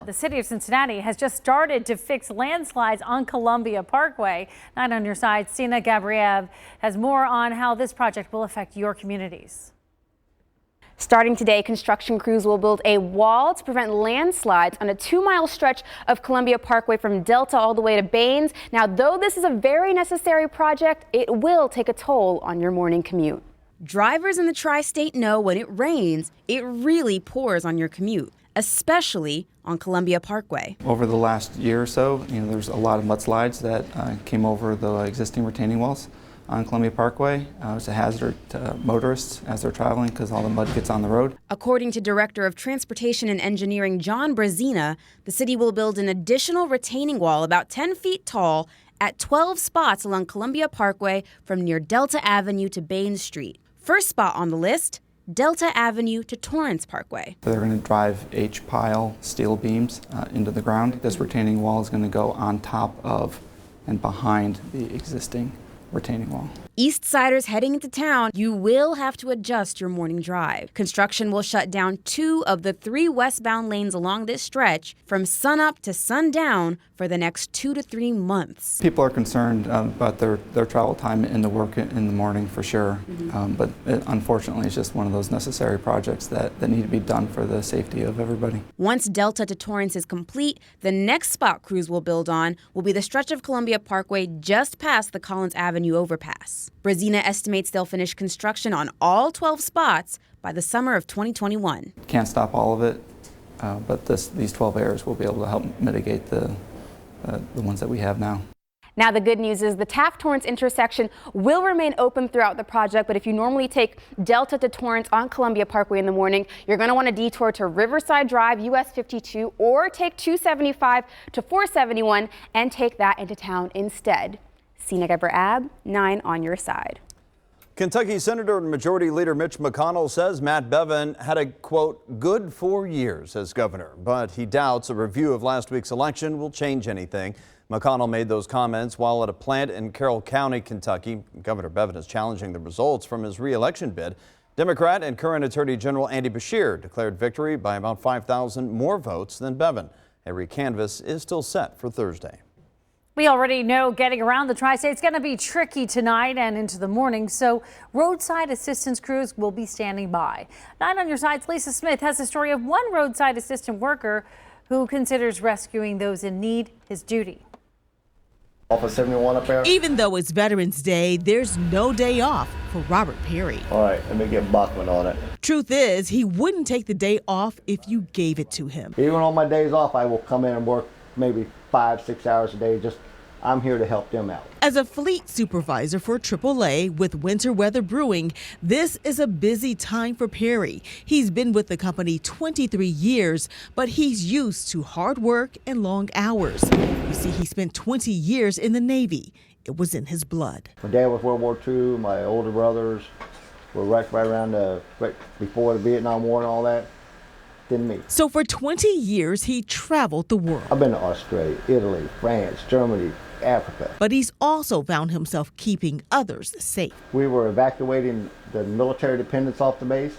The city of Cincinnati has just started to fix landslides on Columbia Parkway. 9 on your side, Sina Gabriev has more on how this project will affect your communities. Starting today, construction crews will build a wall to prevent landslides on a 2-mile stretch of Columbia Parkway from Delta all the way to Baines. Now, though this is a very necessary project, it will take a toll on your morning commute. Drivers in the tri-state know when it rains, it really pours on your commute, especially on Columbia Parkway. Over the last year or so, there's a lot of mudslides that came over the existing retaining walls on Columbia Parkway. It's a hazard to motorists as they're traveling because all the mud gets on the road. According to Director of Transportation and Engineering John Brazina, the city will build an additional retaining wall about 10 feet tall at 12 spots along Columbia Parkway from near Delta Avenue to Baines Street. First spot on the list, Delta Avenue to Torrance Parkway. They're going to drive H-pile steel beams into the ground. This retaining wall is going to go on top of and behind the existing retaining wall. East Siders heading into town, you will have to adjust your morning drive. Construction will shut down 2 of the 3 westbound lanes along this stretch from sunup to sundown for the next 2 to 3 months. People are concerned about their travel time into work in the morning for sure, but unfortunately it's just one of those necessary projects that need to be done for the safety of everybody. Once Delta to Torrance is complete, the next spot crews will build on will be the stretch of Columbia Parkway just past the Collins Avenue overpass. Brazina estimates they'll finish construction on all 12 spots by the summer of 2021. Can't stop all of it, but these 12 areas will be able to help mitigate the ones that we have now. Now, the good news is the Taft-Torrance intersection will remain open throughout the project, but if you normally take Delta to Torrance on Columbia Parkway in the morning, you're going to want to detour to Riverside Drive, US 52, or take 275 to 471 and take that into town instead. Sina Gabriev, 9 on your side. Kentucky Senator and Majority Leader Mitch McConnell says Matt Bevin had a, quote, good 4 years as governor, but he doubts a review of last week's election will change anything. McConnell made those comments while at a plant in Carroll County, Kentucky. Governor Bevin is challenging the results from his re-election bid. Democrat and current Attorney General Andy Beshear declared victory by about 5,000 more votes than Bevin. A recanvass is still set for Thursday. We already know getting around the tri-state is going to be tricky tonight and into the morning, so roadside assistance crews will be standing by. 9 on your side's Lisa Smith has the story of one roadside assistant worker who considers rescuing those in need his duty. Off of 71 up there. Even though it's Veterans Day, there's no day off for Robert Perry. All right, let me get Bachman on it. Truth is, he wouldn't take the day off if you gave it to him. Even on my days off, I will come in and work maybe 5-6 hours a day. I'm here to help them out. As a fleet supervisor for AAA with winter weather brewing, this is a busy time for Perry. He's been with the company 23 years, but he's used to hard work and long hours. You see, he spent 20 years in the Navy. It was in his blood. My dad was World War II. My older brothers were right around right before the Vietnam War and all that. Than me. So for 20 years, he traveled the world. I've been to Australia, Italy, France, Germany, Africa. But he's also found himself keeping others safe. We were evacuating the military dependents off the base,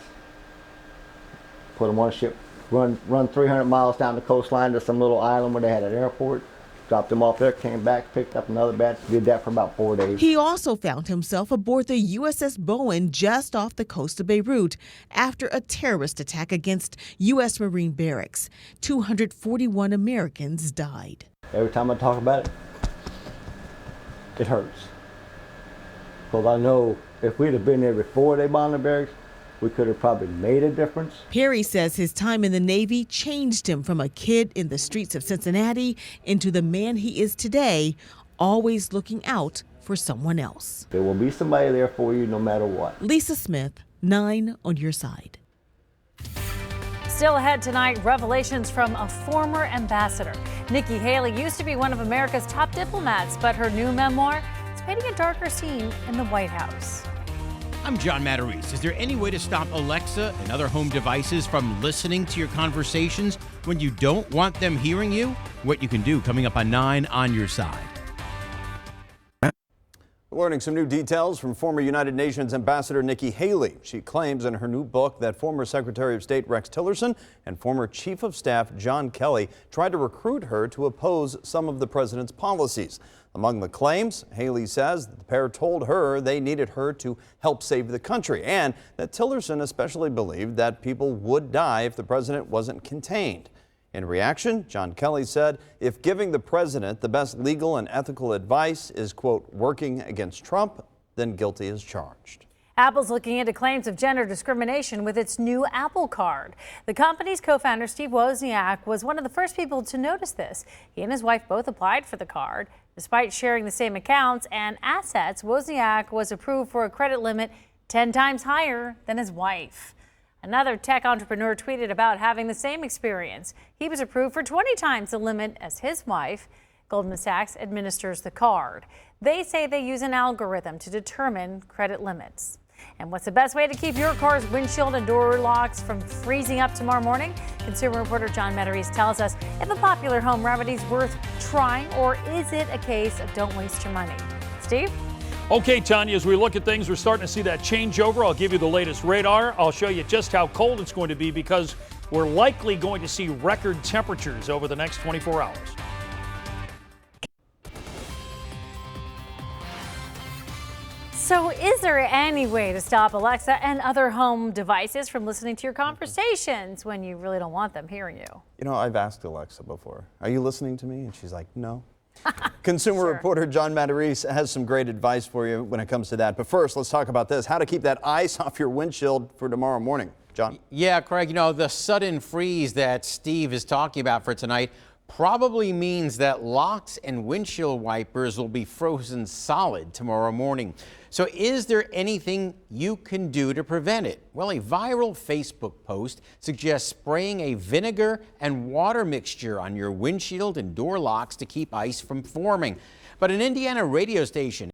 put them on a ship, run 300 miles down the coastline to some little island where they had an airport, dropped them off there, came back, picked up another batch, did that for about 4 days. He also found himself aboard the USS Bowen just off the coast of Beirut after a terrorist attack against U.S. Marine barracks. 241 Americans died. Every time I talk about it, it hurts. Because I know if we'd have been there before they bombed the barracks, we could have probably made a difference. Perry says his time in the Navy changed him from a kid in the streets of Cincinnati into the man he is today, always looking out for someone else. There will be somebody there for you no matter what. Lisa Smith, 9 on your side. Still ahead tonight, revelations from a former ambassador. Nikki Haley used to be one of America's top diplomats, but her new memoir is painting a darker scene in the White House. I'm John Matarese. Is there any way to stop Alexa and other home devices from listening to your conversations when you don't want them hearing you? What you can do coming up on 9 on your side. Learning some new details from former United Nations Ambassador Nikki Haley. She claims in her new book that former Secretary of State Rex Tillerson and former Chief of Staff John Kelly tried to recruit her to oppose some of the president's policies. Among the claims, Haley says that the pair told her they needed her to help save the country, and that Tillerson especially believed that people would die if the president wasn't contained. In reaction, John Kelly said if giving the president the best legal and ethical advice is, quote, working against Trump, then guilty as charged. Apple's looking into claims of gender discrimination with its new Apple Card. The company's co-founder, Steve Wozniak, was one of the first people to notice this. He and his wife both applied for the card. Despite sharing the same accounts and assets, Wozniak was approved for a credit limit 10 times higher than his wife. Another tech entrepreneur tweeted about having the same experience. He was approved for 20 times the limit as his wife. Goldman Sachs administers the card. They say they use an algorithm to determine credit limits. And what's the best way to keep your car's windshield and door locks from freezing up tomorrow morning? Consumer reporter John Meteries tells us if a popular home remedy is worth trying, or is it a case of don't waste your money? Steve? Okay, Tanya, as we look at things, we're starting to see that changeover. I'll give you the latest radar. I'll show you just how cold it's going to be because we're likely going to see record temperatures over the next 24 hours. So is there any way to stop Alexa and other home devices from listening to your conversations when you really don't want them hearing you? You know, I've asked Alexa before, are you listening to me? And she's like, no. Consumer reporter John Meteries has some great advice for you when it comes to that. But first, let's talk about this, how to keep that ice off your windshield for tomorrow morning. John? Yeah, Craig, you know, the sudden freeze that Steve is talking about for tonight probably means that locks and windshield wipers will be frozen solid tomorrow morning. So is there anything you can do to prevent it? Well, a viral Facebook post suggests spraying a vinegar and water mixture on your windshield and door locks to keep ice from forming. But an Indiana radio station